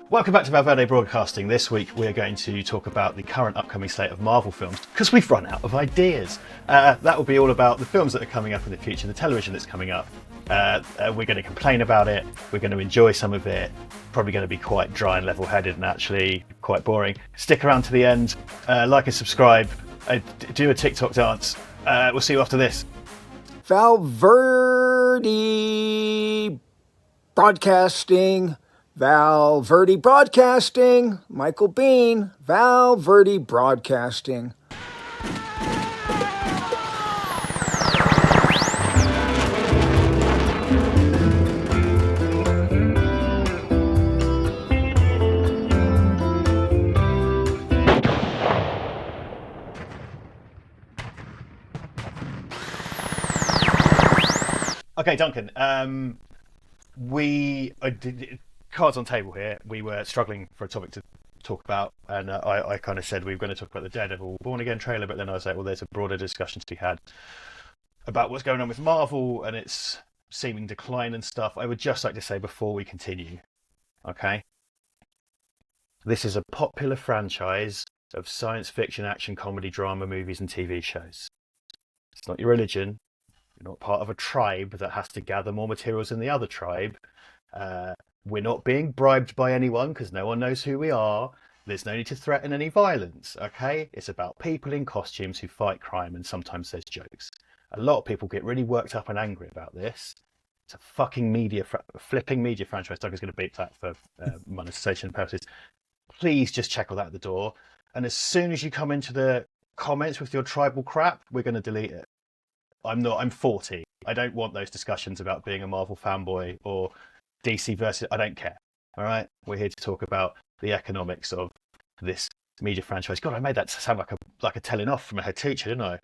Welcome back to Val Verde Broadcasting. This week we're going to talk about the current upcoming slate of Marvel films, because we've run out of ideas. That will be all about the films that are coming up in the future, the television that's coming up. We're going to complain about it, we're going to enjoy some of it, probably going to be quite dry and level-headed and actually quite boring. Stick around to the end, like and subscribe, do a TikTok dance. We'll see you after this. Val Verde Broadcasting. Val Verde Broadcasting. Michael Bean. Val Verde Broadcasting. Okay, Duncan. Cards on table here. We were struggling for a topic to talk about, and I kind of said we were going to talk about the Daredevil Born Again trailer, but then I was like, well, there's a broader discussion to be had about what's going on with Marvel and its seeming decline and stuff. I would just like to say before we continue, okay, this is a popular franchise of science fiction, action, comedy, drama, movies, and TV shows. It's not your religion. You're not part of a tribe that has to gather more materials than the other tribe. We're not being bribed by anyone because no one knows who we are. There's no need to threaten any violence, okay? It's about people in costumes who fight crime, and sometimes there's jokes. A lot of people get really worked up and angry about this. It's a fucking flipping media franchise. Duncan's going to beep that for monetization purposes. Please just check all that at the door. And as soon as you come into the comments with your tribal crap, we're going to delete it. I'm 40. I don't want those discussions about being a Marvel fanboy or DC versus. I don't care. All right, we're here to talk about the economics of this media franchise. God, I made that sound like a telling off from a head teacher, didn't I?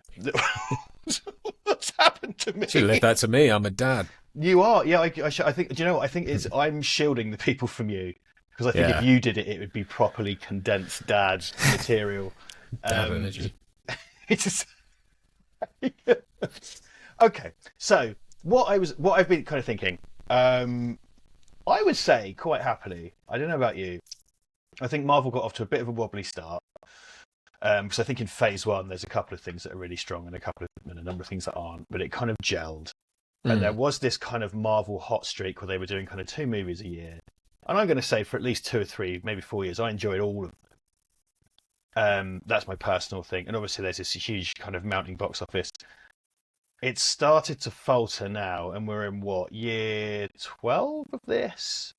What's happened to me? You left that to me. I'm a dad. You are, yeah. I think. Do you know what I think? I'm shielding the people from you, because I think if you did it, it would be properly condensed dad material. Dad energy. It's just. Okay, so what I've been kind of thinking. I would say quite happily, I don't know about you, I think Marvel got off to a bit of a wobbly start, because I think in phase one there's a couple of things that are really strong and a number of things that aren't, but it kind of gelled. And there was this kind of Marvel hot streak where they were doing kind of 2 movies a year, and I'm going to say for at least 2 or 3, maybe 4 years, I enjoyed all of them. That's my personal thing, and obviously there's this huge kind of mounting box office. It's started to falter now, and we're in year 12 of this,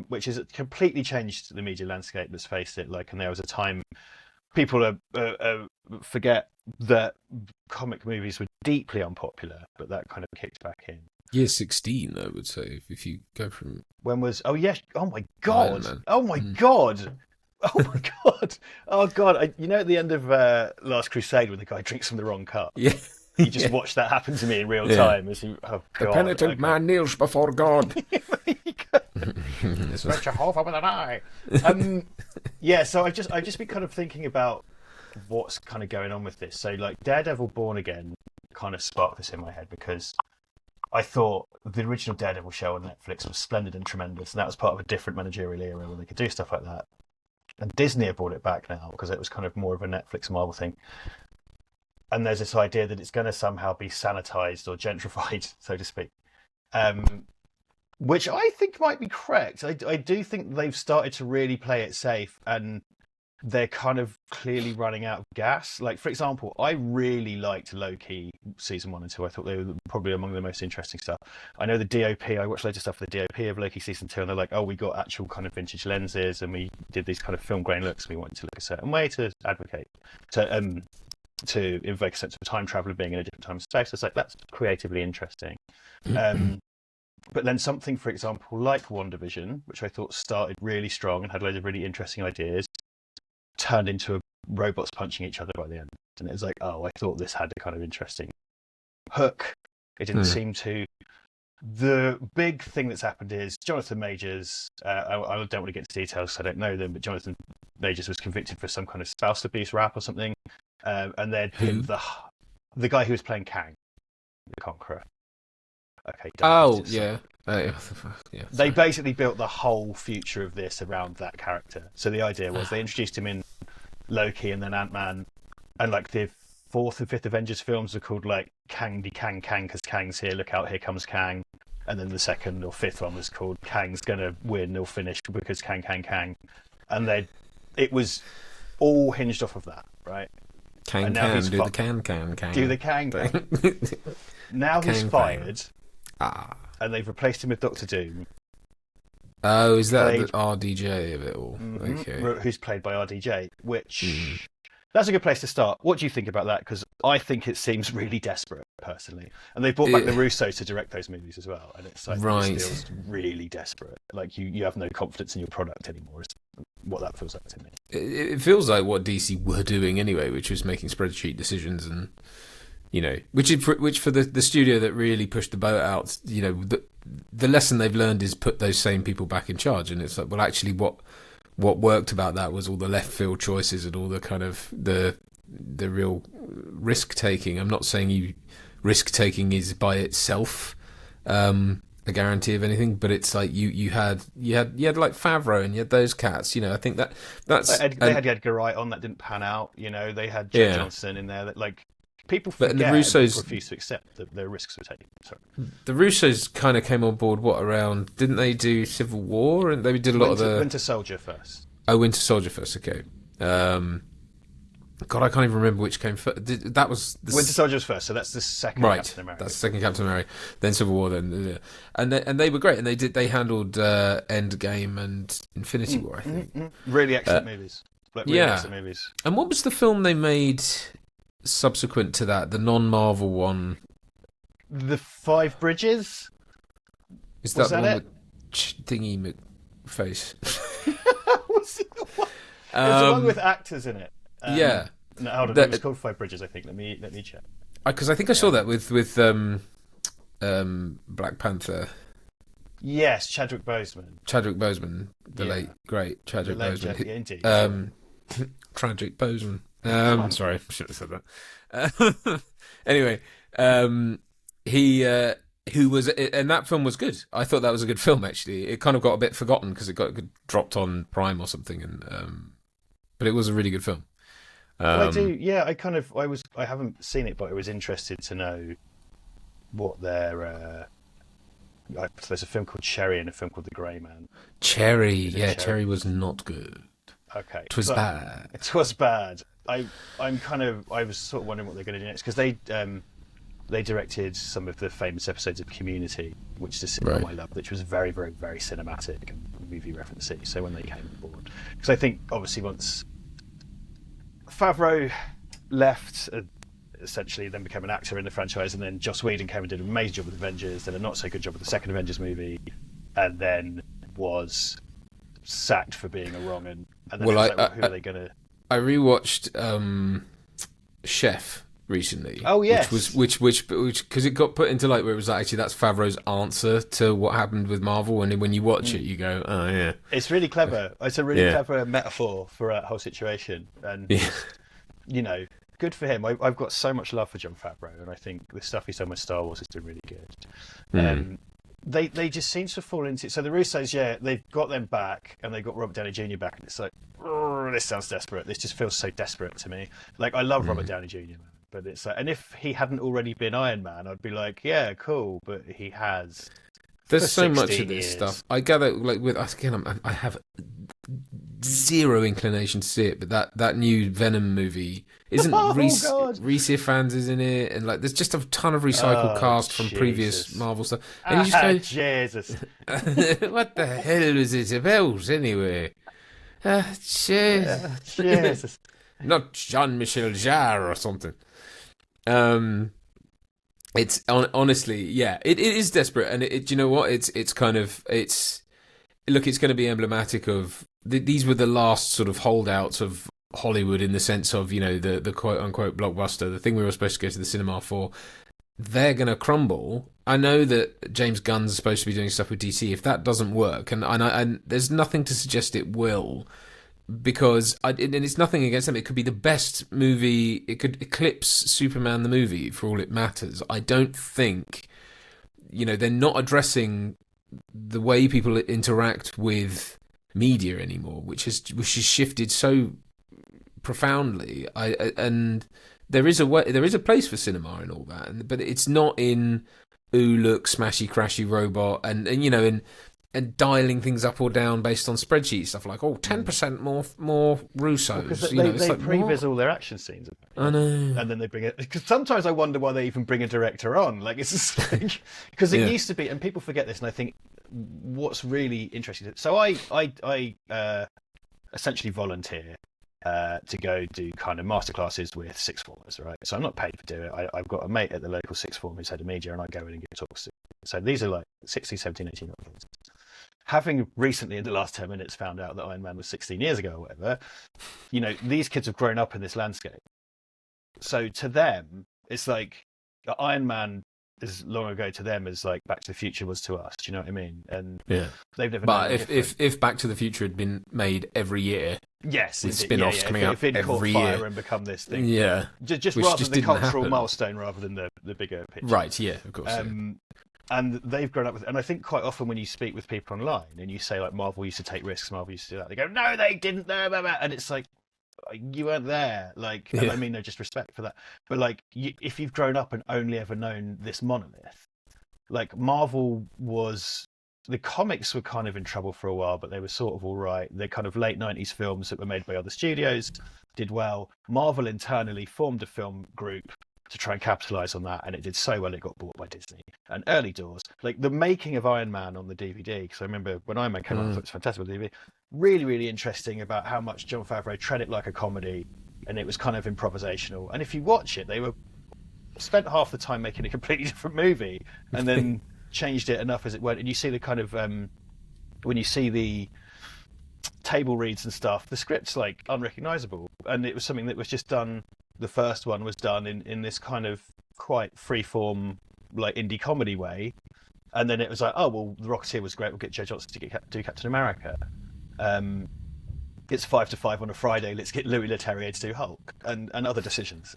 which has completely changed the media landscape. Let's face it. And there was a time people forget that comic movies were deeply unpopular, but that kind of kicked back in. Year 16, I would say, if you go from. When was? Oh yes! Oh my god! Oh my god! Oh my god! Oh god! At the end of Last Crusade, when the guy drinks from the wrong cup. Yeah. You just watched that happen to me in real time. As you, oh God, the penitent man kneels before God. Stretch Jehovah with an eye. Yeah, so I've just been kind of thinking about what's kind of going on with this. So Daredevil Born Again kind of sparked this in my head, because I thought the original Daredevil show on Netflix was splendid and tremendous, and that was part of a different managerial era where they could do stuff like that. And Disney have brought it back now because it was kind of more of a Netflix Marvel thing. And there's this idea that it's going to somehow be sanitized or gentrified, so to speak, which I think might be correct. I do think they've started to really play it safe, and they're kind of clearly running out of gas. For example, I really liked Loki season 1 and 2. I thought they were probably among the most interesting stuff. I know the DOP, I watched loads of stuff for the DOP of Loki season 2, and they're like, oh, we got actual kind of vintage lenses, and we did these kind of film grain looks, and we wanted to look a certain way to advocate. To invoke a sense of time travel being in a different time and space. It's that's creatively interesting. But then something, for example, like WandaVision, which I thought started really strong and had loads of really interesting ideas, turned into robots punching each other by the end. And it was I thought this had a kind of interesting hook. It didn't seem to. The big thing that's happened is Jonathan Majors, I don't want to get into details because I don't know them, but Jonathan Majors was convicted for some kind of spouse abuse rap or something. And then the guy who was playing Kang, the Conqueror. Okay. Oh, Darkness, yeah. Yeah. They basically built the whole future of this around that character. So the idea was they introduced him in Loki and then Ant-Man, and like the fourth and fifth Avengers films are called like Kang de Kang Kang because Kang's here. Look out, here comes Kang. And then the second or fifth one was called Kang's gonna win or finish because Kang Kang Kang. And it was all hinged off of that, right? Kang can do the can. Do the Kang Kang. Now he's fired. And they've replaced him with Doctor Doom. Oh, is that the RDJ of it all? Mm-hmm. Okay. Who's played by RDJ, which that's a good place to start. What do you think about that? Because I think it seems really desperate, personally. And they brought back the Russo to direct those movies as well, and it's like it feels really desperate. Like you have no confidence in your product anymore. Is what that feels like to me. It feels like what DC were doing anyway, which was making spreadsheet decisions, and which for the studio that really pushed the boat out, the lesson they've learned is put those same people back in charge, and it's like, well, actually, what worked about that was all the left field choices and all the kind of the real risk taking. I'm not saying risk taking is by itself a guarantee of anything, but it's like you had like Favreau and you had those cats. I think that's they had Edgar Wright on that didn't pan out. They had Joe Johnson in there that like. People forget, but the Russos refuse to accept that their risks were taken. Sorry. The Russos kind of came on board. Around? Didn't they do Civil War? And they did a lot of the Winter Soldier first. Oh, Winter Soldier first. Okay. God, I can't even remember which came first. That was Winter Soldier was first, so that's the second Captain America. That's the second Captain America. Then Civil War. Then and they were great, and they handled Endgame and Infinity War. I think really excellent movies. Really excellent movies. And what was the film they made subsequent to that, the non-Marvel one? The Five Bridges? Is that the one with Thingy McFace? Was it the one? There's the one with actors in it. Yeah. No, hold on, it was called Five Bridges, I think. Let me check. Because I think I saw that with Black Panther. Yes, Chadwick Boseman. The late, great Chadwick Boseman. Indeed. Tragic Boseman. Sorry, I should have said that. Anyway, he who was, and that film was good. I thought that was a good film. Actually, it kind of got a bit forgotten because it got dropped on Prime or something, and but it was a really good film. Well, I do. Yeah, I haven't seen it, but I was interested to know what their. There's a film called Cherry and a film called The Grey Man. Cherry was not good. Okay, it was bad. It was bad. I was sort of wondering what they're going to do next because they directed some of the famous episodes of Community, which is a sitcom I love, which was very, very, very cinematic and movie referencey. So when they came on board, because I think obviously once Favreau left, essentially then became an actor in the franchise, and then Joss Whedon came and did an amazing job with Avengers, then a not so good job with the second Avengers movie, and then was sacked for being a wrong un. And then who are they going to? I rewatched Chef recently. Oh yes, which because it got put into like where it was like, actually that's Favreau's answer to what happened with Marvel, and when you watch it, you go, oh yeah, it's really clever. It's a really clever metaphor for a whole situation, and good for him. I've got so much love for Jon Favreau, and I think the stuff he's done with Star Wars has been really good. They just seem to fall into. So the Russos, they've got them back, and they've got Robert Downey Jr. back, and it's like, this sounds desperate. This just feels so desperate to me. Like I love Robert Downey Jr., man, but it's like, and if he hadn't already been Iron Man, I'd be like, yeah, cool, but he has. There's so much of this stuff. I gather, like with again, I have zero inclination to see it, but that new Venom movie isn't Reese Ifans is in it, and like there's just a ton of recycled cast from previous Marvel stuff, and you just go, Jesus, what the hell is it about anyway? Jesus, not Jean-Michel Jarre or something. It's honestly, it is desperate, and it you know what? It's going to be emblematic of these were the last sort of holdouts of Hollywood in the sense of the quote unquote blockbuster, the thing we were supposed to go to the cinema for. They're going to crumble. I know that James Gunn's supposed to be doing stuff with DC. If that doesn't work, and there's nothing to suggest it will. Because and it's nothing against them. It could be the best movie. It could eclipse Superman the movie for all it matters. I don't think they're not addressing the way people interact with media anymore, which has shifted so profoundly. And there is a place for cinema and all that, but it's not in look, smashy crashy robot and dialing things up or down based on spreadsheet stuff like 10% more Russos. Because they previs all their action scenes. I know. And then they bring it. Because sometimes I wonder why they even bring a director on. Like, it's just because it used to be, and people forget this. And I think what's really interesting. So I essentially volunteer to go do kind of masterclasses with sixth formers, right? So I'm not paid for doing it. I've got a mate at the local sixth form who's head of media, and I go in and give talks to. So these are like 16, 17, 18-year-old kids. Having recently in the last 10 minutes found out that Iron Man was 16 years ago or whatever, these kids have grown up in this landscape. So to them, it's like Iron Man as long ago to them as like Back to the Future was to us. Do you know what I mean? And they've never. But if Back to the Future had been made every year, yes, with spin-offs coming out if it caught every fire year and become this thing, just which rather just than the didn't cultural happen. milestone rather than the bigger picture, right? Yeah, of course. And they've grown up with, and I think quite often when you speak with people online and you say like Marvel used to take risks, Marvel used to do that, they go, no, they didn't, blah, blah, blah. And it's like, you weren't there. Like, and I mean no disrespect for that, but like, if you've grown up and only ever known this monolith, like Marvel the comics were kind of in trouble for a while, but they were sort of all right. They're kind of late 90s films that were made by other studios, did well. Marvel internally formed a film group to try and capitalize on that, and it did so well it got bought by Disney. And early doors, like the making of Iron Man on the DVD, because I remember when Iron Man came out, I thought it was fantastic on DVD. Really, really interesting about how much Jon Favreau treated it like a comedy, and it was kind of improvisational. And if you watch it, they were spent half the time making a completely different movie, and then changed it enough as it went. And you see the kind of when you see the table reads and stuff, the script's like unrecognizable, and it was something that was just done. The first one was done in this kind of quite freeform, like indie comedy way, and then it was like, oh well, The Rocketeer was great. We'll get Joe Johnson to do Captain America. It's 5 to 5 on a Friday. Let's get Louis Leterrier to do Hulk and other decisions.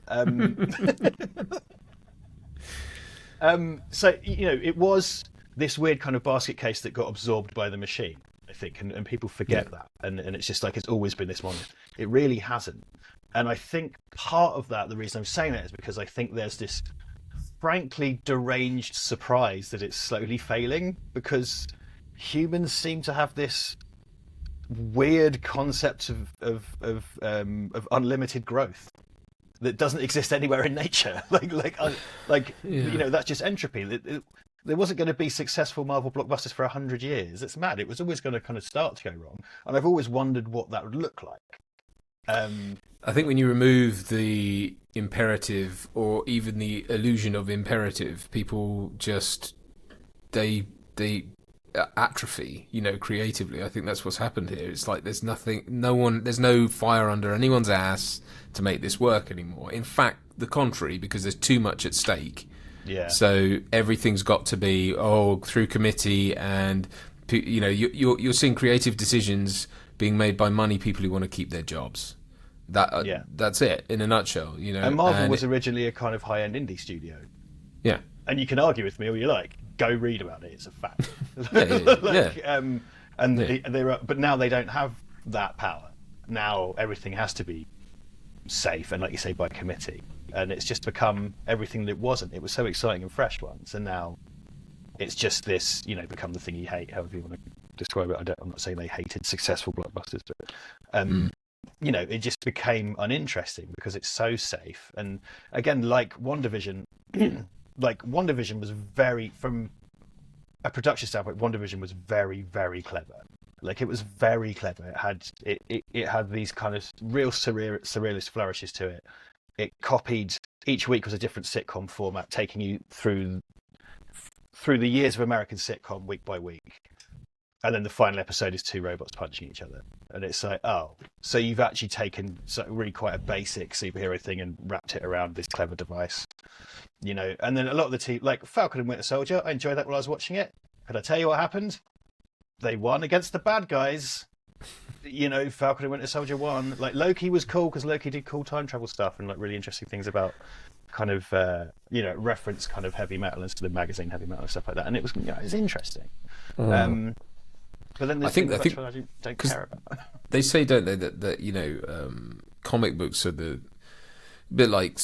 So it was this weird kind of basket case that got absorbed by the machine, I think, and people forget that, and it's just like it's always been this one. It really hasn't. And I think part of that, the reason I'm saying that is because I think there's this frankly deranged surprise that it's slowly failing, because humans seem to have this weird concept of unlimited growth that doesn't exist anywhere in nature. That's just entropy. There wasn't going to be successful Marvel blockbusters for 100 years. It's mad. It was always going to kind of start to go wrong, and I've always wondered what that would look like. I think when you remove the imperative or even the illusion of imperative, people just they atrophy, creatively. I think that's what's happened here. It's like there's no fire under anyone's ass to make this work anymore. In fact, the contrary, because there's too much at stake. Yeah. So everything's got to be through committee, and you're seeing creative decisions being made by money people who want to keep their jobs. That's it in a nutshell. And Marvel was originally a kind of high-end indie studio. Yeah. And you can argue with me all you like. Go read about it. It's a fact. But now they don't have that power. Now everything has to be safe and, like you say, by committee. And it's just become everything that it wasn't. It was so exciting and fresh once, and now it's just this, become the thing you hate, however you want to describe it. I'm not saying they hated successful blockbusters, but it just became uninteresting because it's so safe. And again, like WandaVision, WandaVision was from a production standpoint, WandaVision was very, very clever. Like, it was very clever. It had these kind of real surrealist flourishes to it. It copied, each week was a different sitcom format, taking you through the years of American sitcom week by week. And then the final episode is two robots punching each other. And it's like, oh, so you've actually taken really quite a basic superhero thing and wrapped it around this clever device. And then a lot of the team, like Falcon and Winter Soldier, I enjoyed that while I was watching it. Could I tell you what happened? They won against the bad guys. Falcon and Winter Soldier won. Like, Loki was cool because Loki did cool time travel stuff and like really interesting things about kind of reference kind of heavy metal and sort of magazine heavy metal and stuff like that, and it was it's interesting. But then there's things which I don't care about. They say, don't they, that comic books are a bit like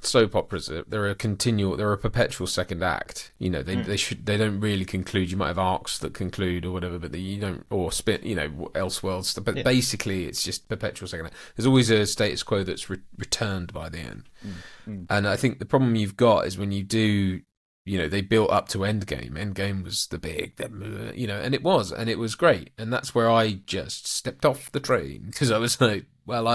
soap operas. They're a perpetual second act. They don't really conclude. You might have arcs that conclude or whatever, but you don't, or spin, Elseworlds stuff. But basically, it's just perpetual second act. There's always a status quo that's returned by the end. And I think the problem you've got is when you do. They built up to Endgame. Endgame was the big, and it was great. And that's where I just stepped off the train because I was like, well,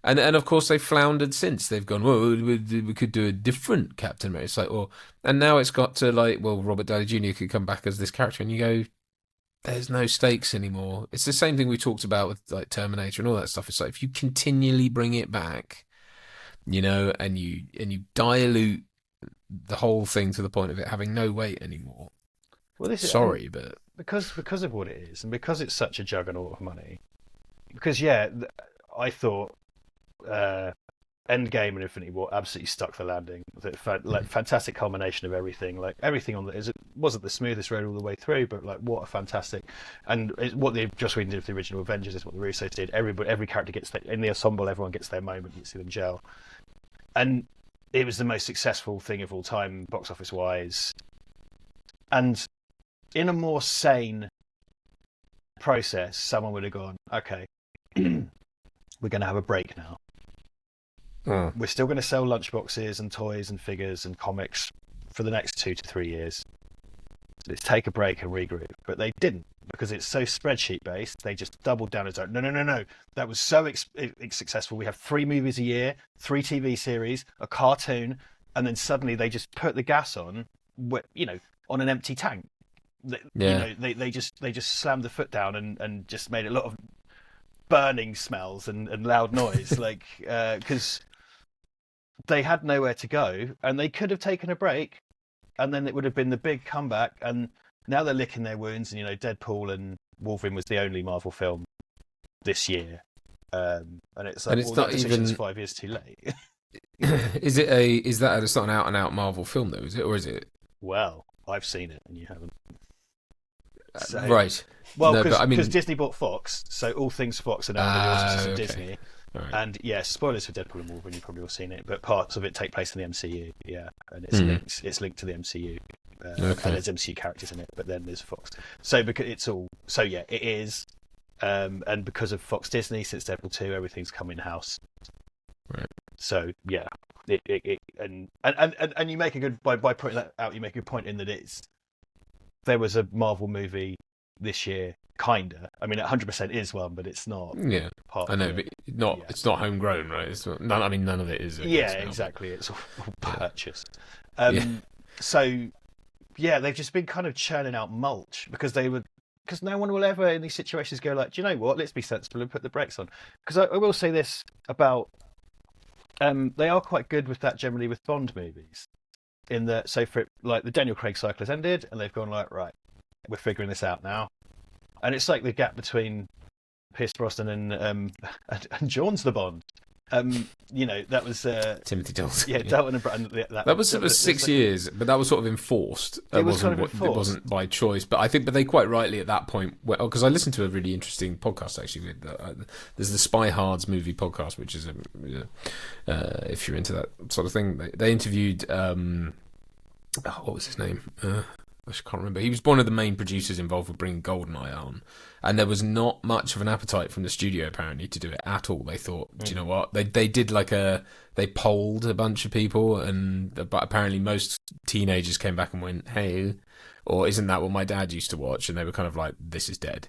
and of course they floundered since. They've gone, well, we could do a different Captain America. It's like, and now it's got to like, well, Robert Downey Jr. could come back as this character, and you go, there's no stakes anymore. It's the same thing we talked about with like Terminator and all that stuff. It's like if you continually bring it back, and you dilute the whole thing to the point of it having no weight anymore. Well, but because of what it is, and because it's such a juggernaut of money. Because I thought Endgame and Infinity War absolutely stuck the landing. Like fantastic culmination of everything. Like everything on it wasn't the smoothest road all the way through, but like what a fantastic. And what the Joss Whedon did with the original Avengers is what the Russos did. Every character gets in the ensemble. Everyone gets their moment. You see them gel, and it was the most successful thing of all time, box office wise. And in a more sane process, someone would have gone, okay, we're going to have a break now. We're still going to sell lunchboxes and toys and figures and comics for the next 2 to 3 years. Let's take a break and regroup. But they didn't, because it's so spreadsheet based. They just doubled down and said, no. That was so successful. We have 3 movies a year, 3 TV series, a cartoon, and then suddenly they just put the gas on, on an empty tank. They just slammed the foot down and just made a lot of burning smells and loud noise, because they had nowhere to go, and they could have taken a break. And then it would have been the big comeback, and now they're licking their wounds. And Deadpool and Wolverine was the only Marvel film this year, and it's like, it's not even 5 years too late. Is that it's not an out and out Marvel film though? Is it, or is it? Well, I've seen it, and you haven't. So, right. Well, because Disney bought Fox, so all things Fox are now under Disney. Right. And spoilers for Deadpool and Wolverine, you've probably all seen it, but parts of it take place in the MCU, and it's linked to the MCU, and there's MCU characters in it, but then there's Fox. So because it is, and because of Fox Disney, since Deadpool 2, everything's come in house. Right. So and you make a good by pointing that out. You make a good point in that there was a Marvel movie this year. Kinda. I mean, 100% is one, but it's not. Yeah, part I know, of but not. Yeah. It's not homegrown, right? It's not, none of it is. Exactly. It's all purchased. So, they've just been kind of churning out mulch because no one will ever in these situations go like, do you know what? Let's be sensible and put the brakes on. Because I will say this about, they are quite good with that generally with Bond movies, in that the Daniel Craig cycle has ended, and they've gone like, right, we're figuring this out now. And it's like the gap between Pierce Brosnan and John's the Bond. That was Timothy Dalton. Yeah, Dalton and that was 6 years, but that was sort of enforced. It wasn't by choice, but I think, but they quite rightly at that point, because I listened to a really interesting podcast actually. There's the Spy Hards movie podcast, which is if you're into that sort of thing, they interviewed what was his name? I can't remember. He was one of the main producers involved with bringing GoldenEye on, and there was not much of an appetite from the studio apparently to do it at all. They thought, do you know what? They did they polled a bunch of people, but apparently most teenagers came back and went, "Hey," or "Isn't that what my dad used to watch?" And they were kind of like, "This is dead."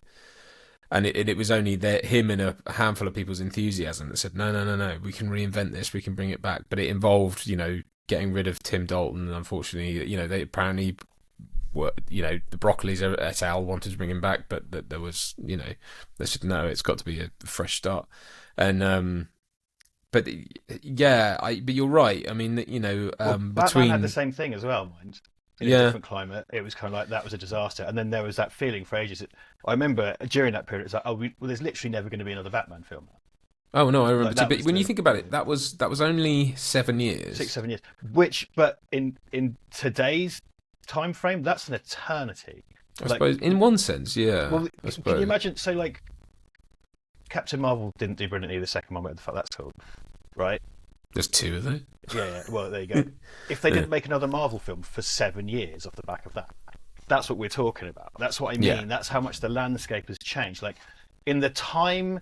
And it was only him and a handful of people's enthusiasm that said, no, we can reinvent this, we can bring it back. But it involved, getting rid of Tim Dalton. Unfortunately, they apparently. The Broccolis et al. Wanted to bring him back, but there was, they said no, it's got to be a fresh start. And but you're right. I mean, Batman had the same thing as well, mind. In a different climate, it was kind of like that was a disaster, and then there was that feeling for ages. I remember during that period, it's like, there's literally never going to be another Batman film. Oh no, I remember Like, too. But when you think about it, that was only 7 years. 6-7 years. But in today's time frame, that's an eternity. I suppose, in one sense, yeah. Well, I can you imagine? So, like, Captain Marvel didn't do brilliantly the second one, whatever the fuck that's called, right? There's 2 of them. Yeah. Well, there you go. If they didn't make another Marvel film for 7 years off the back of that, that's what we're talking about. That's what I mean. Yeah. That's how much the landscape has changed. Like, in the time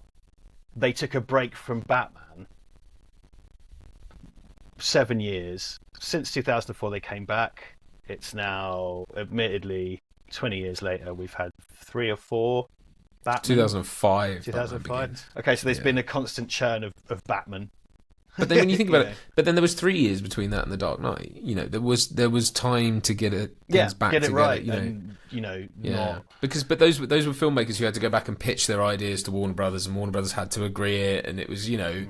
they took a break from Batman, 7 years since 2004 they came back. It's now, admittedly, 20 years later, we've had 3 or 4 Batman. 2005. 2005. Okay, so there's been a constant churn of Batman. But then when you think about it, but then there was 3 years between that and The Dark Knight. You know, there was time to get things back get it together, right, you know. and Yeah, not. but those were filmmakers who had to go back and pitch their ideas to Warner Brothers, and Warner Brothers had to agree it, and it was, you know.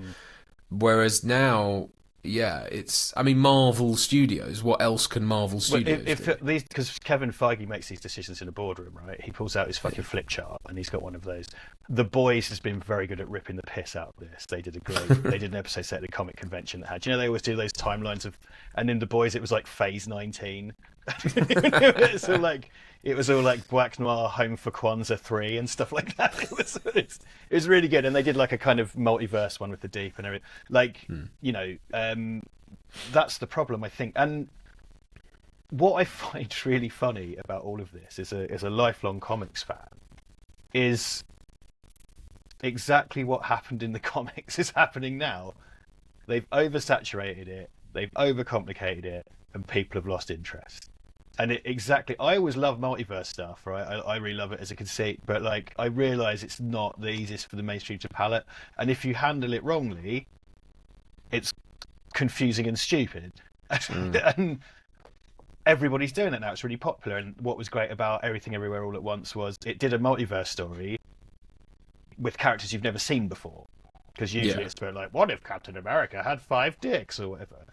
Whereas now, yeah, it's. I mean, Marvel Studios. What else can Marvel Studios do? Because Kevin Feige makes these decisions in a boardroom, right? He pulls out his fucking flip chart, and he's got one of those. The Boys has been very good at ripping the piss out of this. They did an episode set at a comic convention that had. You know, they always do those timelines of, and in The Boys it was like Phase 19. It was all like Black Noir, Home for Kwanzaa 3 and stuff like that. It was really good, and they did like a kind of multiverse one with the Deep and everything. Like, that's the problem, I think. And what I find really funny about all of this is a lifelong comics fan is exactly what happened in the comics is happening now. They've oversaturated it, they've overcomplicated it, and people have lost interest. And I always love multiverse stuff, right? I really love it as a conceit, but like I realise it's not the easiest for the mainstream to palate. And if you handle it wrongly, it's confusing and stupid. And everybody's doing it now. It's really popular. And what was great about Everything Everywhere All at Once was it did a multiverse story with characters you've never seen before. Because usually it's like, what if Captain America had 5 dicks or whatever?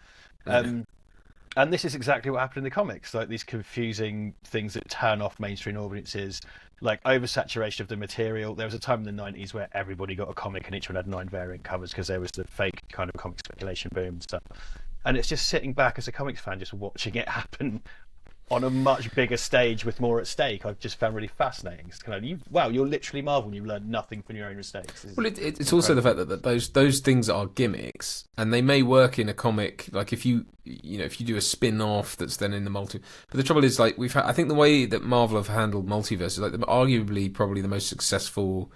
And this is exactly what happened in the comics, like these confusing things that turn off mainstream audiences, like oversaturation of the material. There was a time in the 90s where everybody got a comic and each one had 9 variant covers because there was the fake kind of comic speculation boom and stuff. And it's just sitting back as a comics fan, just watching it happen on a much bigger stage with more at stake. I've just found really fascinating. It's kind of, you're literally Marvel and you've learned nothing from your own mistakes. Well, it's also the fact that those things are gimmicks, and they may work in a comic. Like if you do a spin-off that's then in the multi. But the trouble is, like I think the way that Marvel have handled multiverse is like arguably probably the most successful.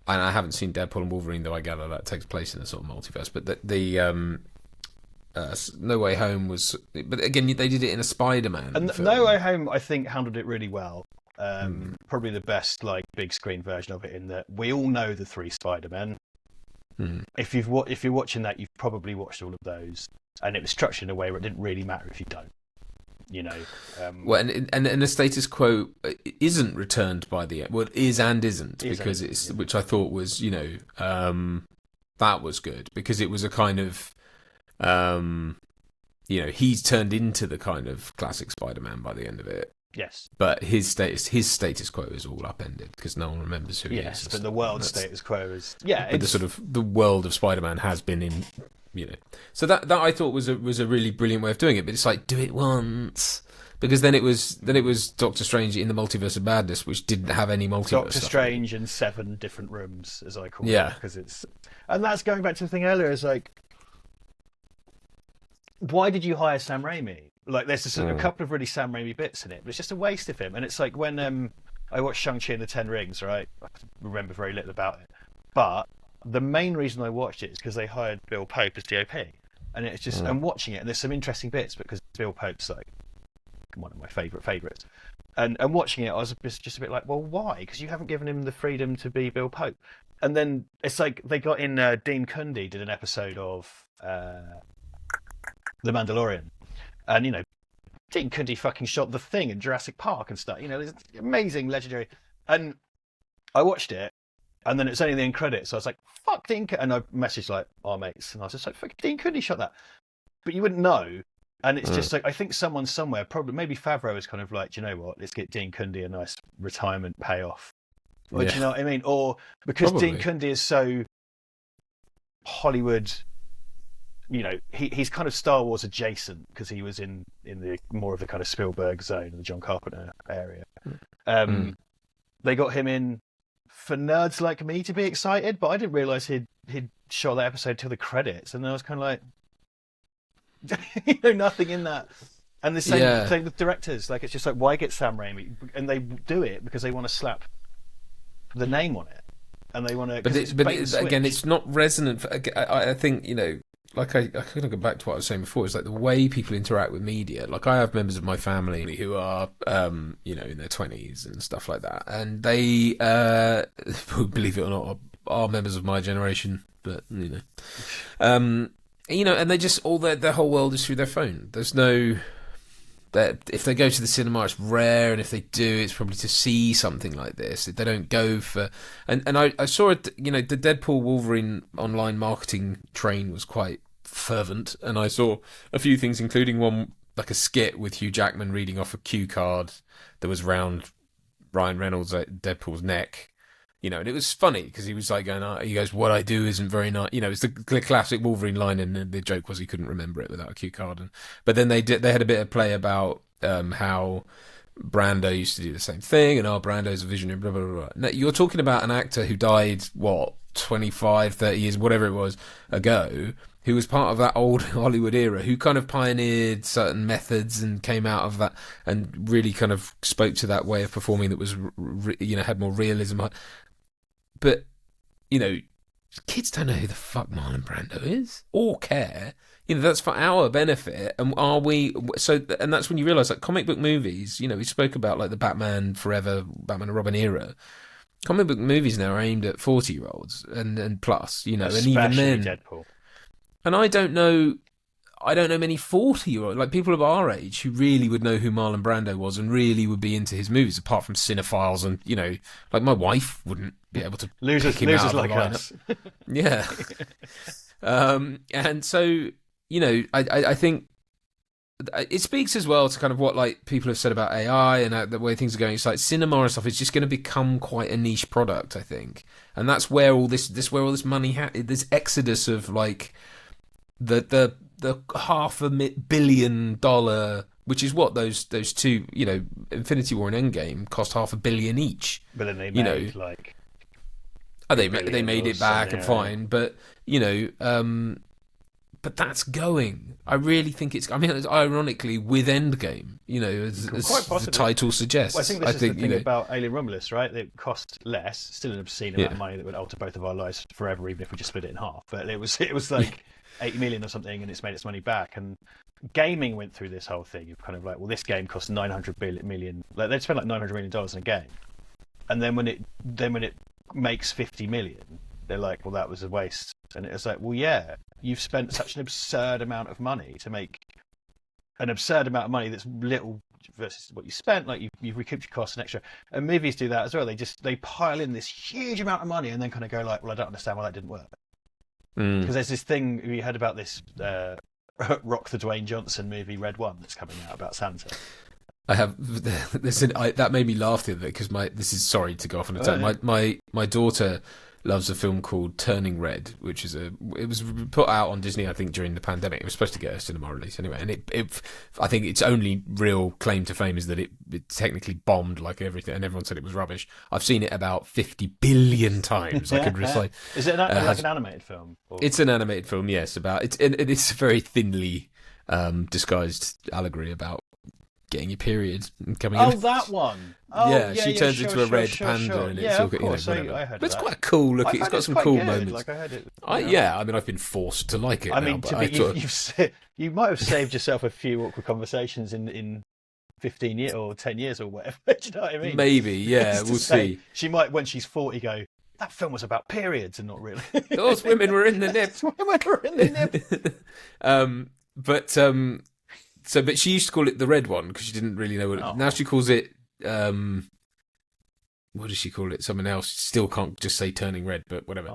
And I haven't seen Deadpool and Wolverine, though I gather that takes place in a sort of multiverse. But the No Way Home was, but again they did it in a Spider-Man and film. No Way Home I think handled it really well. Probably the best like big screen version of it, in that we all know the 3 Spider-Men. If you're watching that, you've probably watched all of those, and it was structured in a way where it didn't really matter if you don't. Well, and the status quo isn't returned by the end. Well, it is and isn't, because it's which I thought was that was good, because it was a kind of he's turned into the kind of classic Spider-Man by the end of it. Yes, but his status quo is all upended because no one remembers who he is. Yes, but the world's status quo is But the sort of the world of Spider-Man has been in. So that I thought was a really brilliant way of doing it, but it's like, do it once, because then it was Doctor Strange in the Multiverse of Madness, which didn't have any multiverse. Doctor Strange in 7 different rooms, as I call it, because and that's going back to the thing earlier. Is like, why did you hire Sam Raimi? Like, there's a couple of really Sam Raimi bits in it, but it's just a waste of him. And it's like when I watched Shang-Chi and the Ten Rings, right? I remember very little about it, but the main reason I watched it is because they hired Bill Pope as DOP, and it's just I'm watching it, and there's some interesting bits because Bill Pope's like one of my favourites, and watching it, I was just a bit like, well, why? Because you haven't given him the freedom to be Bill Pope. And then it's like they got in Dean Cundey did an episode of The Mandalorian, and Dean Cundey fucking shot The Thing in Jurassic Park and stuff. It's amazing, legendary. And I watched it, and then it's only the end credits, so I was like, fuck Dean Cundey. And I messaged like our mates, and I was just like, fuck, Dean Cundey shot that. But you wouldn't know. And it's just like, I think someone somewhere, probably maybe Favreau is kind of like, do you know what, let's get Dean Cundey a nice retirement payoff. Or do you know what I mean? Or because Dean Cundey is so Hollywood. He's kind of Star Wars adjacent because he was in the more of the kind of Spielberg zone, the John Carpenter area. They got him in for nerds like me to be excited, but I didn't realise he'd shot that episode till the credits, and I was kind of like, nothing in that. And the same with directors. Like, it's just like, why get Sam Raimi? And they do it because they want to slap the name on it, and they want to. But again, it's not resonant. I think like I kind of go back to what I was saying before. It's like the way people interact with media. Like, I have members of my family who are, in their 20s and stuff like that, and they, believe it or not, are members of my generation. But and they just their whole world is through their phone. There's no. If they go to the cinema, it's rare, and if they do, it's probably to see something like this. They don't go for, and I saw it. The Deadpool Wolverine online marketing train was quite fervent, and I saw a few things, including one like a skit with Hugh Jackman reading off a cue card that was round Ryan Reynolds' Deadpool's neck. And it was funny because he was like going, he goes, "What I do isn't very nice." It's the classic Wolverine line, and the joke was he couldn't remember it without a cue card. But then they had a bit of play about how Brando used to do the same thing, and Brando's a visionary, blah, blah, blah. Now, you're talking about an actor who died, 25, 30 years, whatever it was, ago, who was part of that old Hollywood era, who kind of pioneered certain methods and came out of that and really kind of spoke to that way of performing that was, had more realism. But, kids don't know who the fuck Marlon Brando is or care. That's for our benefit. And and that's when you realise, like, comic book movies, we spoke about like the Batman Forever, Batman and Robin era. Comic book movies now are aimed at 40-year-olds and plus, and even then. Deadpool. And I don't know many 40-year-olds, like people of our age, who really would know who Marlon Brando was and really would be into his movies, apart from cinephiles and, like my wife wouldn't be able to pick him out of like us. Yeah. And so, I think it speaks as well to kind of what like people have said about AI and the way things are going. It's like cinema and stuff is just going to become quite a niche product, I think. And that's where all this money, this exodus of like the $500 million, which is what those two, Infinity War and Endgame cost $500 million each. But then they made they made it back and fine, but but that's going. I really think it's. I mean, it's ironically with Endgame, as the title suggests. Well, I think this is the thing about Alien Romulus, right? It cost less, still an obscene amount of money that would alter both of our lives forever, even if we just split it in half. But it was like 80 million or something, and it's made its money back. And gaming went through this whole thing of kind of like, well, this game cost 900 million. Like they'd spend like $900 million in a game, and then when it makes 50 million, they're like, well, that was a waste. And it's like, well, yeah, you've spent such an absurd amount of money to make an absurd amount of money that's little versus what you spent. Like you've recouped your costs and extra. And movies do that as well. They pile in this huge amount of money and then kind of go like, well, I don't understand why that didn't work. Because there's this thing we heard about this Rock the Dwayne Johnson movie Red One that's coming out about Santa. I have that made me laugh the other day because this is sorry to go off on a tangent. My daughter loves a film called Turning Red, which is it was put out on Disney, I think, during the pandemic. It was supposed to get a cinema release anyway, and it I think its only real claim to fame is that it technically bombed like everything, and everyone said it was rubbish. I've seen it about 50 billion times. I could recite. Is it like an animated film? Or? It's an animated film, yes. It's a very thinly disguised allegory about getting your period and coming in. Oh, that one. Oh, yeah, she turns into a red panda, and it's all I heard but it's that. quite a cool look. It's got some cool moments. Like I heard it. I mean, I've been forced to like it. I mean, you might have saved yourself a few awkward conversations in 15 years or 10 years or whatever. Do you know what I mean? Maybe, yeah, we'll see. She might, when she's 40, go, that film was about periods and not really. Those women were in the nip. But she used to call it the red one because she didn't really know what. Now she calls it. What does she call it? Something else. Still can't just say Turning Red, but whatever.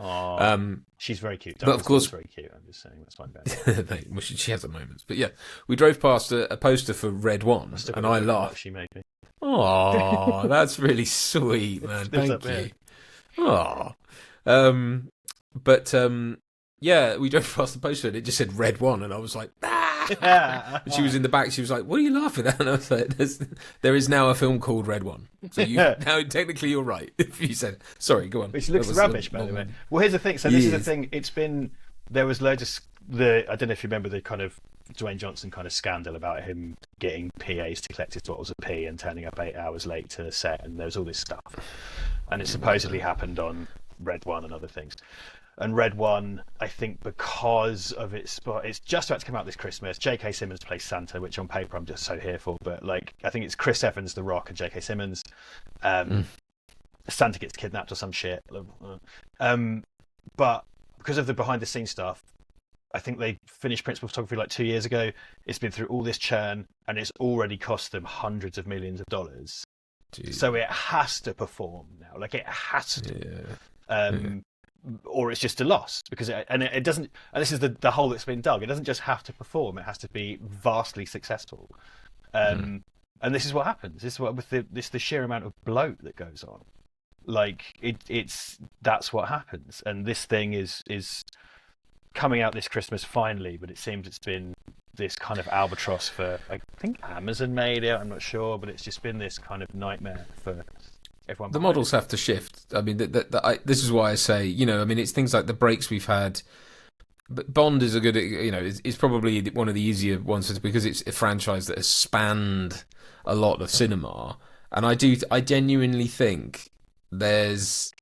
She's very cute. But of course, very cute. I'm just saying that's fine. Well, she has her moments, but yeah, we drove past a poster for Red One, and I laughed. She made me. Oh, that's really sweet, man. Thank you. Oh, but yeah, we drove past the poster and it just said Red One, and I was like, ah! And she was in the back. She was like, "What are you laughing at?" And I was like, "There is now a film called Red One." So now technically you're right. If you said, sorry, go on. Which looks rubbish, by the way. Well, here's the thing. So this is the thing. There was loads of I don't know if you remember the kind of Dwayne Johnson kind of scandal about him getting PAs to collect his bottles of pee and turning up 8 hours late to the set, and there was all this stuff, and it supposedly happened on Red One and other things. And Red One, I think, because of it's just about to come out this Christmas. J.K. Simmons plays Santa, which on paper I'm just so here for. But like, I think it's Chris Evans, The Rock, and J.K. Simmons. Santa gets kidnapped or some shit. But because of the behind-the-scenes stuff, I think they finished principal photography like 2 years ago. It's been through all this churn, and it's already cost them hundreds of millions of dollars. Jeez. So it has to perform now. Like, it has to. Yeah. Or it's just a loss, because it doesn't. And this is the hole that's been dug. It doesn't just have to perform; it has to be vastly successful. And this is what happens. This is what with the sheer amount of bloat that goes on. Like that's what happens. And this thing is coming out this Christmas finally, but it seems it's been this kind of albatross for, I think Amazon made it. I'm not sure, but it's just been this kind of nightmare for. Everyone the models have to shift. I mean, this is why I say, I mean, it's things like the breaks we've had. But Bond is a good, it's probably one of the easier ones because it's a franchise that has spanned a lot of cinema. And I genuinely think there's,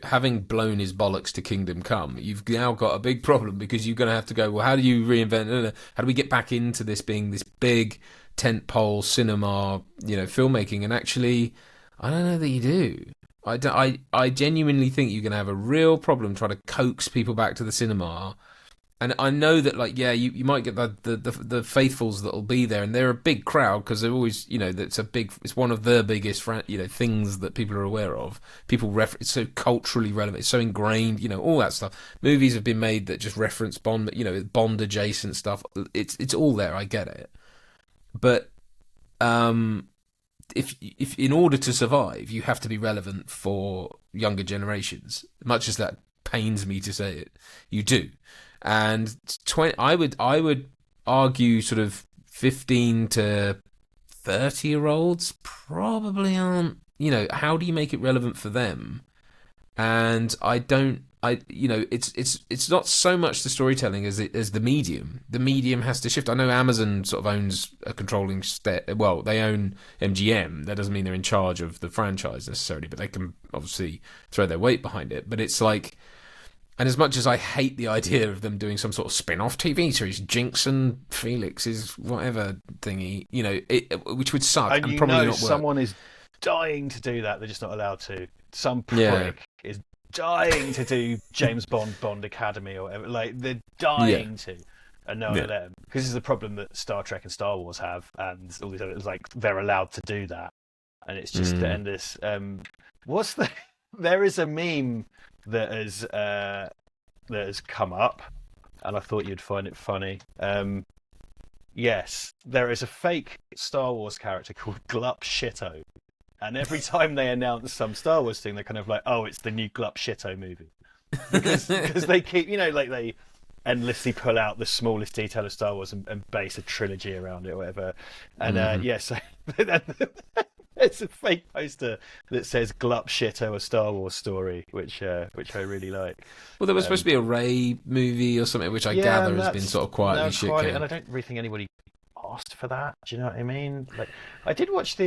having blown his bollocks to Kingdom Come, you've now got a big problem because you're going to have to go, well, how do you reinvent, how do we get back into this being this big tentpole cinema, filmmaking? And actually, I don't know that you do. I genuinely think you're going to have a real problem trying to coax people back to the cinema. And I know that, like, yeah, you might get the faithfuls that'll be there, and they're a big crowd because they're always, it's one of the biggest, things that people are aware of. It's so culturally relevant, it's so ingrained, all that stuff. Movies have been made that just reference Bond, Bond adjacent stuff. It's all there. I get it, but if in order to survive, you have to be relevant for younger generations. Much as that pains me to say it, you do. And I would argue sort of 15 to 30-year-olds probably aren't. How do you make it relevant for them? And it's not so much the storytelling as the medium. The medium has to shift. I know Amazon sort of owns a controlling they own MGM. That doesn't mean they're in charge of the franchise necessarily, but they can obviously throw their weight behind it. But it's like, and as much as I hate the idea of them doing some sort of spin-off TV series, Jinx and Felix's whatever thingy, which would suck and probably not work. Someone is dying to do that. They're just not allowed to. Some prick is dying to do James Bond Academy or whatever. Like, they're dying to, and no one will let them. Because this is the problem that Star Trek and Star Wars have, and all these others. Like, they're allowed to do that, and it's just to end this. There is a meme that has come up, and I thought you'd find it funny. Yes, there is a fake Star Wars character called Glup Shitto. And every time they announce some Star Wars thing, they're kind of like, oh, it's the new Glup Shitto movie. Because they keep, they endlessly pull out the smallest detail of Star Wars and base a trilogy around it or whatever. And so it's a fake poster that says Glup Shitto, a Star Wars story, which I really like. Well, there was supposed to be a Rey movie or something, which I gather has been sort of quietly shit canned. And I don't really think anybody asked for that. Do you know what I mean? Like, I did watch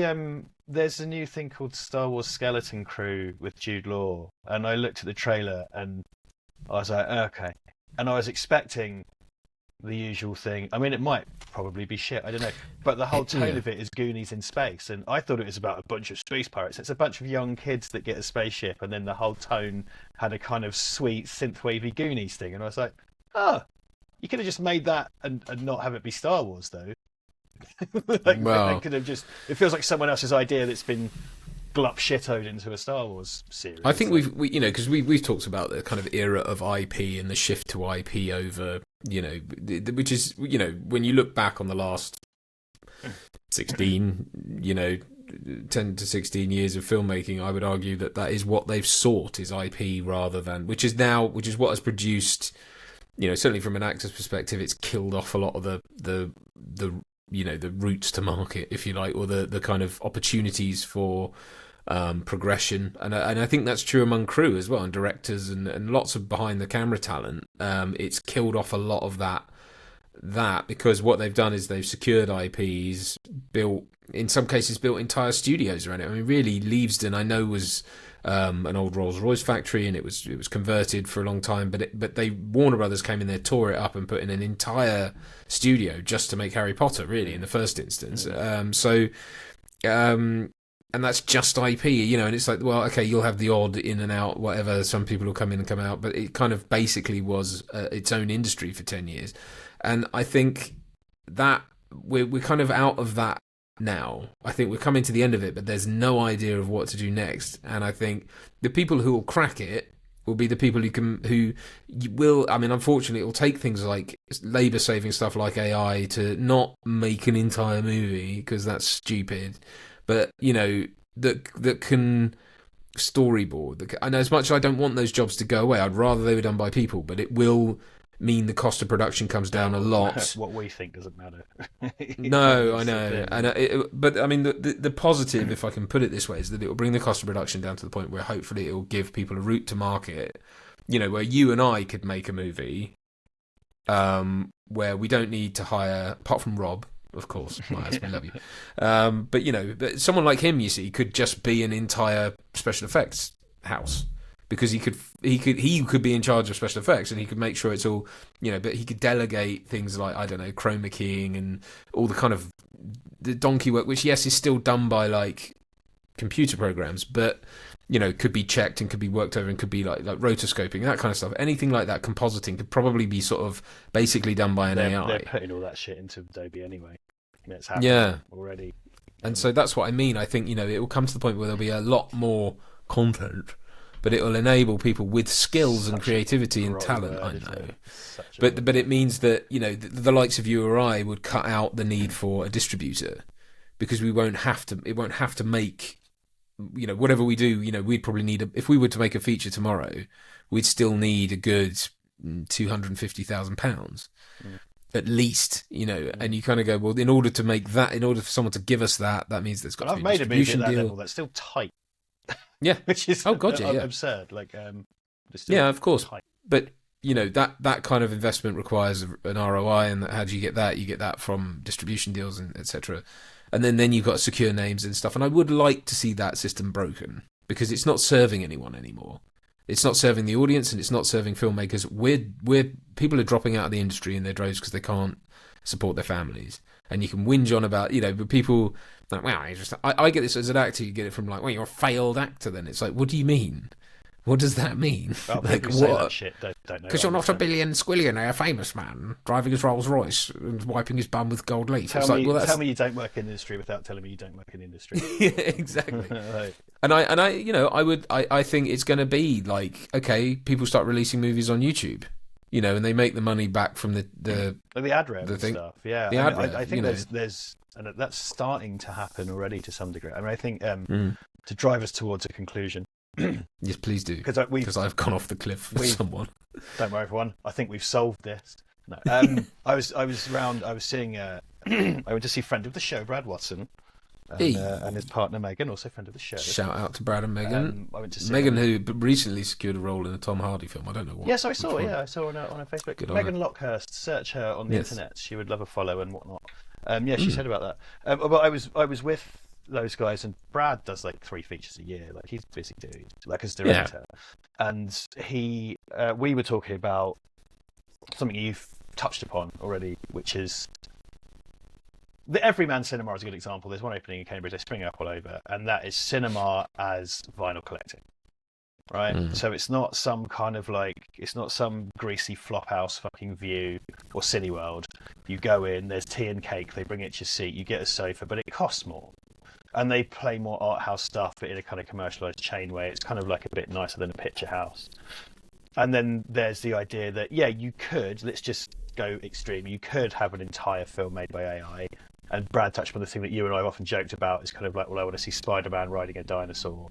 there's a new thing called Star Wars Skeleton Crew with Jude Law, and I looked at the trailer and I was like, okay. And I was expecting the usual thing. I mean, it might probably be shit, I don't know. But the whole tone of it is Goonies in space, and I thought it was about a bunch of space pirates. It's a bunch of young kids that get a spaceship, and then the whole tone had a kind of sweet synthwavy Goonies thing, and I was like, oh, you could have just made that and not have it be Star Wars, though. They could have just. It feels like someone else's idea that's been glup shittoed into a Star Wars series. I think because we've talked about the kind of era of IP and the shift to IP over, which is, when you look back on the last 16, 10 to 16 years of filmmaking, I would argue that is what they've sought, is IP rather than, which is what has produced certainly from an actor's perspective, it's killed off a lot of the the routes to market, if you like, or the kind of opportunities for progression, and I think that's true among crew as well, and directors and lots of behind the camera talent. It's killed off a lot of that because what they've done is they've secured IPs, in some cases built entire studios around it. I mean, really, Leavesden I know was an old Rolls-Royce factory, and it was converted for a long time, but Warner Brothers came in there, tore it up, and put in an entire studio just to make Harry Potter, really, in the first instance. And that's just IP, and it's like, well, okay, you'll have the odd in and out, whatever. Some people will come in and come out, but it kind of basically was its own industry for 10 years. And I think that we're kind of out of that now. I think we're coming to the end of it, but there's no idea of what to do next. And I think the people who will crack it will be the people who will. I mean, unfortunately, it will take things like labor-saving stuff like AI to not make an entire movie, because that's stupid. But that can storyboard. And as much as I don't want those jobs to go away, I'd rather they were done by people. But it will mean the cost of production comes down a lot. What we think doesn't matter. No, I know. But I mean, the positive, if I can put it this way, is that it will bring the cost of production down to the point where hopefully it will give people a route to market. Where you and I could make a movie, where we don't need to hire, apart from Rob, of course, my husband, love you. But someone like him, you see, could just be an entire special effects house, because he could be in charge of special effects, and he could make sure it's all, but he could delegate things like, I don't know, chroma keying and all the kind of the donkey work, which yes is still done by like computer programs, but could be checked and could be worked over and could be like rotoscoping, that kind of stuff. Anything like that, compositing, could probably be sort of basically done by an AI. They're putting all that shit into Adobe anyway. It's happening already. And so that's what I mean. I think, it will come to the point where there'll be a lot more content, but it will enable people with skills and creativity and talent. I know. But it means that, the likes of you or I would cut out the need for a distributor, because it won't have to make, whatever we do, we'd probably need if we were to make a feature tomorrow, we'd still need a good £250,000 at least, and you kind of go, well, in order to make that, in order for someone to give us that means there's got to be a distribution deal. I've made a movie at that level that's still tight. Yeah, which is absurd. Like, of course, tight. But that kind of investment requires an ROI, and how do you get that? You get that from distribution deals and etc. And then you've got to secure names and stuff. And I would like to see that system broken, because it's not serving anyone anymore. It's not serving the audience, and it's not serving filmmakers. People are dropping out of the industry in their droves because they can't support their families. And you can whinge on about, but people like, well, I get this as an actor. You get it from like, well, you're a failed actor. Then it's like, what do you mean? What does that mean? Well, like, what? That shit don't know. Because you're not a billion squillionaire famous man driving his Rolls Royce and wiping his bum with gold leaf. Tell me you don't work in the industry without telling me you don't work in the industry. Yeah, exactly. Right. And I think it's going to be like, okay, people start releasing movies on YouTube, and they make the money back from the ad rev and stuff. Yeah, the ad rev, I think there's and that's starting to happen already to some degree. I mean, I think to drive us towards a conclusion. Yes, please do. Because I've gone off the cliff with someone. Don't worry, everyone. I think we've solved this. No, I was seeing. I went to see friend of the show, Brad Watson, and his partner Megan, also friend of the show. Shout out to Brad and Megan. I went to see Megan, who recently secured a role in a Tom Hardy film. I don't know what. Yes, I saw. Yeah, I saw on her Facebook. Good Megan Lockhurst. Search her on the internet. She would love a follow and whatnot. She said about that. But I was with those guys, and Brad does like 3 features a year. Like, he's a busy dude, like as director. And we were talking about something you've touched upon already, which is the Everyman Cinema is a good example. There's one opening in Cambridge. They spring up all over, and that is cinema as vinyl collecting. Right, so it's not some kind of it's not some greasy flophouse fucking View or Cineworld. You go in, there's tea and cake, they bring it to your seat, you get a sofa, but it costs more. And they play more art house stuff, but in a kind of commercialised chain way. It's kind of like a bit nicer than a picture house. And then there's the idea that, you could, let's just go extreme, you could have an entire film made by AI. And Brad touched on the thing that you and I have often joked about, is kind of like, well, I want to see Spider-Man riding a dinosaur.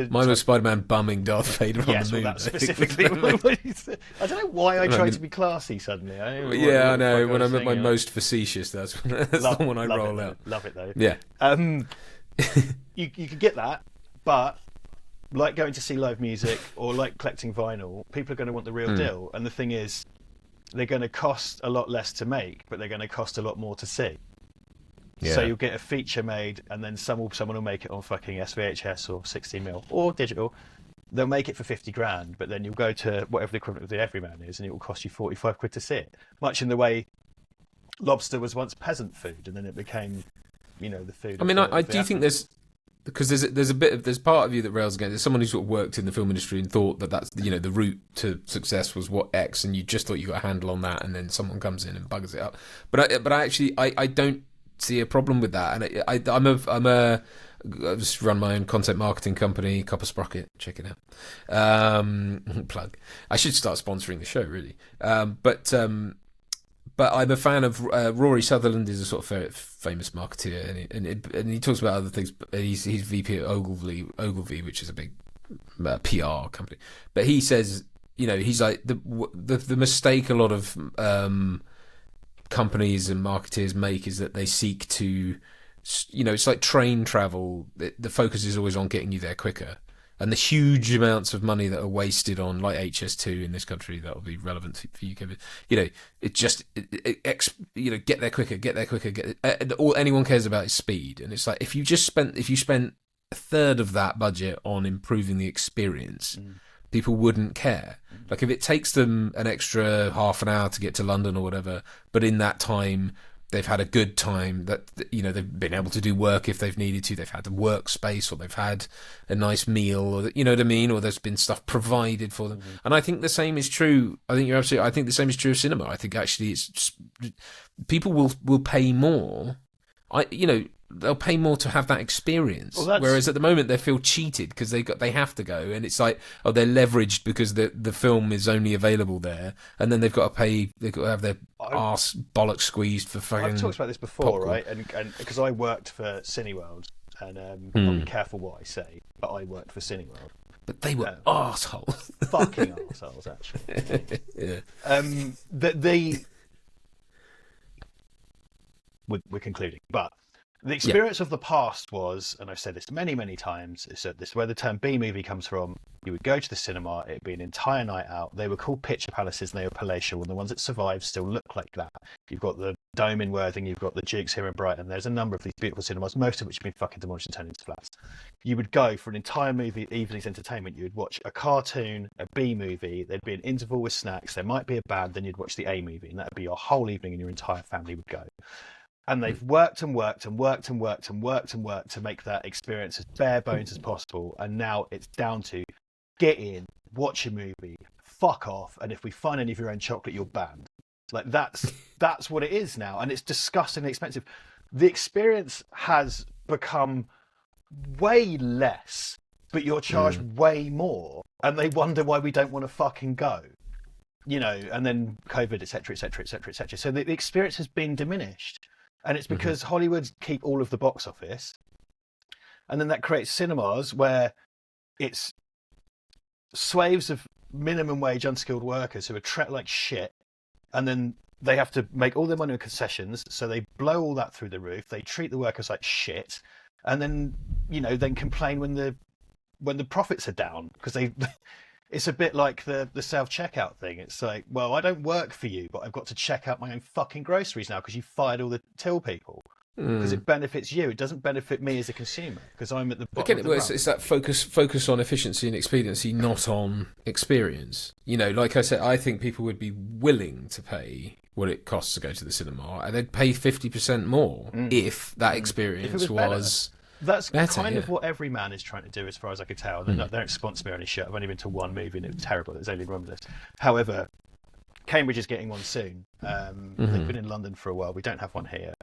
Mine was Spider-Man bumming Darth Vader on the moon. Well, that's specifically. I don't know why I tried to be classy suddenly. I know. When I'm at my most facetious, that's the one I roll out. Love it though. Yeah. You could get that, but like going to see live music or like collecting vinyl, people are going to want the real deal. And the thing is, they're going to cost a lot less to make, but they're going to cost a lot more to see. Yeah. So you'll get a feature made, and then someone will make it on fucking SVHS or 16mm or digital. They'll make it for 50 grand, but then you'll go to whatever the equivalent of the Everyman is, and it will cost you 45 quid to see it. Much in the way lobster was once peasant food, and then it became, the food. I mean, I do think there's part of you that rails against. There's someone who sort of worked in the film industry and thought that that's the route to success was what X, and you just thought you got a handle on that, and then someone comes in and bugs it up. But I don't see a problem with that, and I just run my own content marketing company, Copper Sprocket. Check it out. Plug. I should start sponsoring the show, really. But I'm a fan of Rory Sutherland. Is a sort of famous marketeer, and he talks about other things. He's VP at Ogilvy, which is a big PR company. But he says, he's like the mistake a lot of companies and marketers make is that they seek to, it's like train travel. The focus is always on getting you there quicker, and the huge amounts of money that are wasted on like HS2 in this country that will be relevant for you, Kevin. Get there quicker. All anyone cares about is speed, and it's like if you spent a third of that budget on improving the experience. People wouldn't care. Like if it takes them an extra half an hour to get to London or whatever, but in that time they've had a good time, that they've been able to do work if they've needed to, they've had a workspace, or they've had a nice meal, or you know what I mean, or there's been stuff provided for them. And I think the same is true. I think the same is true of cinema. I think actually it's just, people will pay more. They'll pay more to have that experience. Whereas at the moment they feel cheated because they have to go, and it's like, they're leveraged because the film is only available there, and then they've got to pay. They've got to have their arse bollocks squeezed for fucking. I've talked about this before, popcorn. Right? And because I worked for Cineworld, and I'll be careful what I say, but I worked for Cineworld. But they were arseholes. Fucking arseholes, actually. Yeah. We're concluding, but. The experience of the past was, and I've said this many, many times, is that this is where the term B-movie comes from. You would go to the cinema, it'd be an entire night out. They were called picture palaces and they were palatial, and the ones that survived still look like that. You've got the Dome in Worthing, you've got the Dukes here in Brighton. There's a number of these beautiful cinemas, most of which have been fucking demolished and turned into flats. You would go for an entire evening's entertainment. You would watch a cartoon, a B-movie, there'd be an interval with snacks, there might be a band, then you'd watch the A-movie, and that'd be your whole evening, and your entire family would go. And they've worked to make that experience as bare bones as possible. And now it's down to get in, watch a movie, fuck off, and if we find any of your own chocolate, you're banned. Like that's what it is now, and it's disgustingly expensive. The experience has become way less, but you're charged way more, and they wonder why we don't want to fucking go. And then COVID, etc. So the experience has been diminished. And it's because Hollywood keep all of the box office, and then that creates cinemas where it's slaves of minimum wage unskilled workers who are treated like shit, and then they have to make all their money on concessions, so they blow all that through the roof. They treat the workers like shit, and then then complain when the profits are down because they. It's a bit like the self-checkout thing. It's like, well, I don't work for you, but I've got to check out my own fucking groceries now because you fired all the till people. Because it benefits you. It doesn't benefit me as a consumer because I'm at the bottom of the rung. It's that focus on efficiency and expediency, not on experience. Like I said, I think people would be willing to pay what it costs to go to the cinema, and they'd pay 50% more if that experience was That's better, kind of what every man is trying to do, as far as I could tell. They don't sponsor me or any shit. I've only been to one movie and it was terrible. It was Alien Romulus. However, Cambridge is getting one soon. They've been in London for a while. We don't have one here,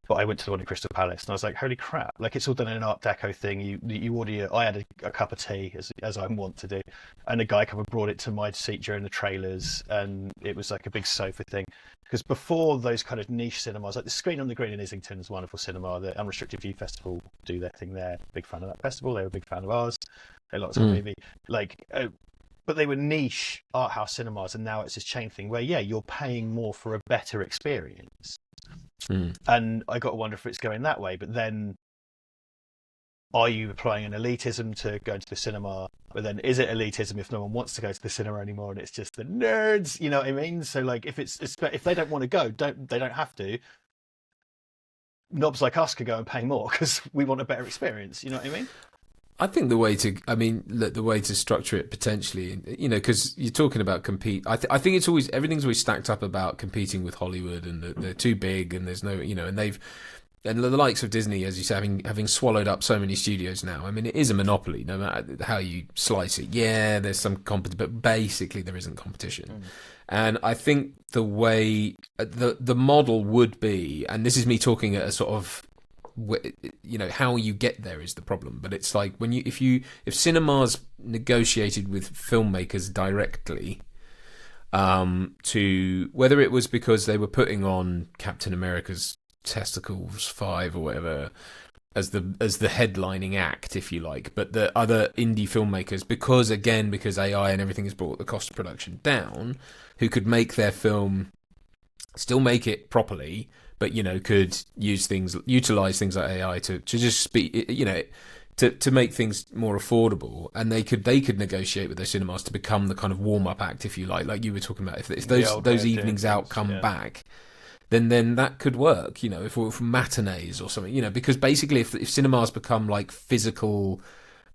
but I went to the one in Crystal Palace, and I was like, "Holy crap!" Like, it's all done in an Art Deco thing. You order. I had a cup of tea, as I want to do, and a guy come and brought it to my seat during the trailers, and it was like a big sofa thing. Because before those kind of niche cinemas, like the Screen on the Green in Islington is a wonderful cinema. The Unrestricted View Festival do their thing there. Big fan of that festival. They were a big fan of ours. They lots of movie. Like. But they were niche art house cinemas, and now it's this chain thing where, you're paying more for a better experience. And I got to wonder if it's going that way. But then, are you applying an elitism to go into the cinema? But then, is it elitism if no one wants to go to the cinema anymore, and it's just the nerds? You know what I mean? So, like, if they don't want to go, they don't have to. Knobs like us could go and pay more because we want a better experience. You know what I mean? I think the way to structure it potentially, because you're talking about compete. I think it's always, everything's always stacked up about competing with Hollywood, and they're too big, and there's no, and the likes of Disney, as you say, having swallowed up so many studios now. I mean, it is a monopoly, no matter how you slice it. Yeah, there's some competition, but basically there isn't competition. And I think the way the model would be, and this is me talking at a sort of, how you get there is the problem, but it's like if cinemas negotiated with filmmakers directly, to whether it was because they were putting on Captain America's Testicles 5 or whatever as the headlining act, if you like, but the other indie filmmakers, because AI and everything has brought the cost of production down, who could make their film, still make it properly, but could utilize things like AI to just speak, to make things more affordable, and they could negotiate with those cinemas to become the kind of warm up act, if you like you were talking about. If those evenings out come back, then that could work. If we're from matinees or something, because basically if cinemas become like physical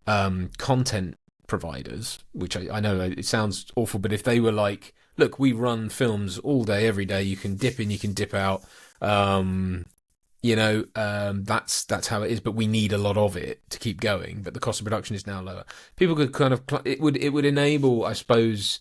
content providers, which I know it sounds awful, but if they were like, look, we run films all day, every day, you can dip in, you can dip out. That's how it is, but we need a lot of it to keep going, but the cost of production is now lower. People could kind of, it would enable, I suppose,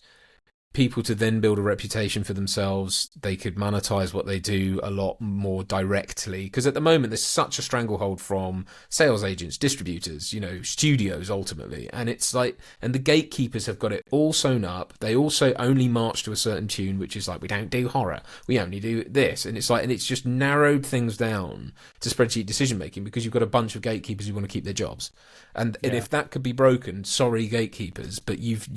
people to then build a reputation for themselves. They could monetize what they do a lot more directly, because at the moment there's such a stranglehold from sales agents, distributors, studios ultimately, and it's like, and the gatekeepers have got it all sewn up. They also only march to a certain tune, which is like, we don't do horror, we only do this, and it's like, and it's just narrowed things down to spreadsheet decision making, because you've got a bunch of gatekeepers who want to keep their jobs, and if that could be broken, sorry gatekeepers, but you've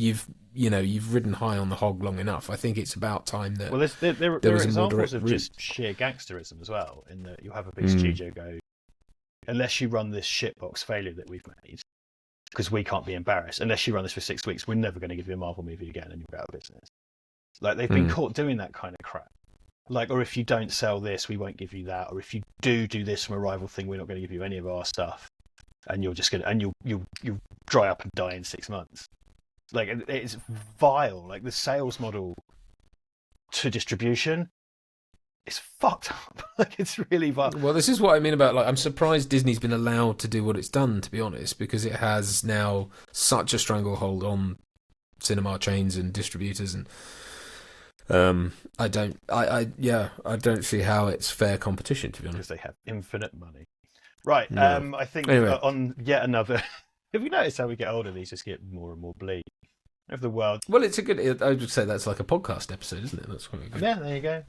ridden high on the hog long enough. I think it's about time that there are examples of just sheer gangsterism as well, in that you have a big studio go, unless you run this shitbox failure that we've made, because we can't be embarrassed, unless you run this for 6 weeks, we're never going to give you a Marvel movie again and you're out of business. Like, they've been caught doing that kind of crap. Like, or if you don't sell this, we won't give you that, or if you do this from a rival thing, we're not going to give you any of our stuff, and you're just going to, and you'll dry up and die in 6 months. Like, it's vile. Like, the sales model to distribution is fucked up. Like, it's really vile. Well, this is what I mean about, like, I'm surprised Disney's been allowed to do what it's done, to be honest, because it has now such a stranglehold on cinema chains and distributors, and I don't see how it's fair competition, to be honest. Because they have infinite money. Right. Yeah. I think anyway. On yet another. Have you noticed how we get older? These just get more and more bleak. Of the world. Well, it's a good. I would say that's like a podcast episode, isn't it? That's quite good. Yeah, there you go.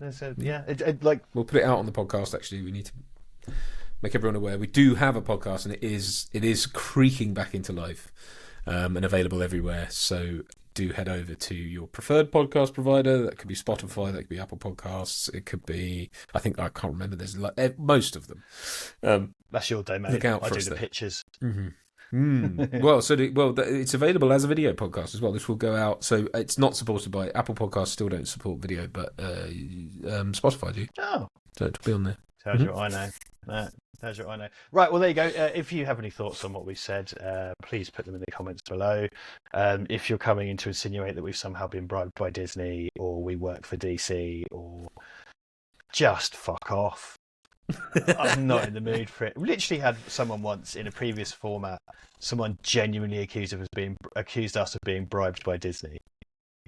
We'll put it out on the podcast. Actually, we need to make everyone aware we do have a podcast, and it is creaking back into life, and available everywhere. So do head over to your preferred podcast provider. That could be Spotify. That could be Apple Podcasts. It could be. I can't remember. There's most of them. That's your domain. Look out for I do us the there. pictures. Mm-hmm. It's available as a video podcast as well. This will go out, so it's not supported by Apple Podcasts. Still don't support video, but Spotify do. Oh, so it'll be on there. Tells you what I know. Tells you what I know. Right, well, there you go. If you have any thoughts on what we said, please put them in the comments below. If you're coming in to insinuate that we've somehow been bribed by Disney, or we work for DC, or just fuck off. I'm not in the mood for it. We literally had someone once in a previous format, someone genuinely accused us of being bribed by Disney.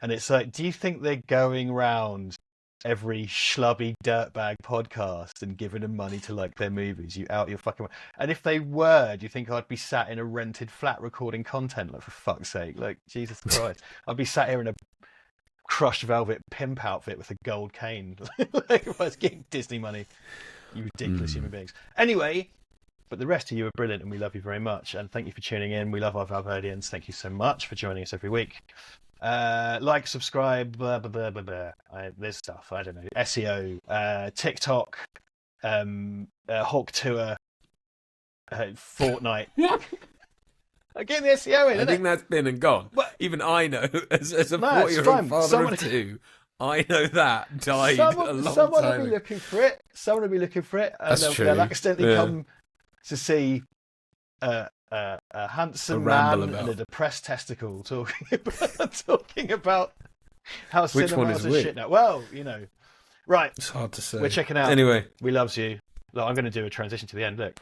And it's like, do you think they're going round every schlubby dirtbag podcast and giving them money to like their movies? You out your fucking... And if they were, do you think I'd be sat in a rented flat recording content? Like, for fuck's sake, like, Jesus Christ. I'd be sat here in a crushed velvet pimp outfit with a gold cane. Like, if I was getting Disney money. You ridiculous human beings. Anyway, but the rest of you are brilliant and we love you very much. And thank you for tuning in. We love our Val Verdians. Thank you so much for joining us every week. Like, subscribe, blah, blah, blah, blah, blah. There's stuff, I don't know. SEO, TikTok, Hawk Tour, Fortnite. I'm getting the SEO in, I think that's been and gone. But, even I know, as a 4-year-old father of two, I know that died a long time Someone will ago. be looking for it. Someone will be looking for it. And That's true. They'll accidentally come to see a handsome man and a depressed testicle talking about how Which one cinemas is are which? shit now. Well, you know. Right. It's hard to say. We're checking out. Anyway. We loves you. Look, I'm going to do a transition to the end. Look.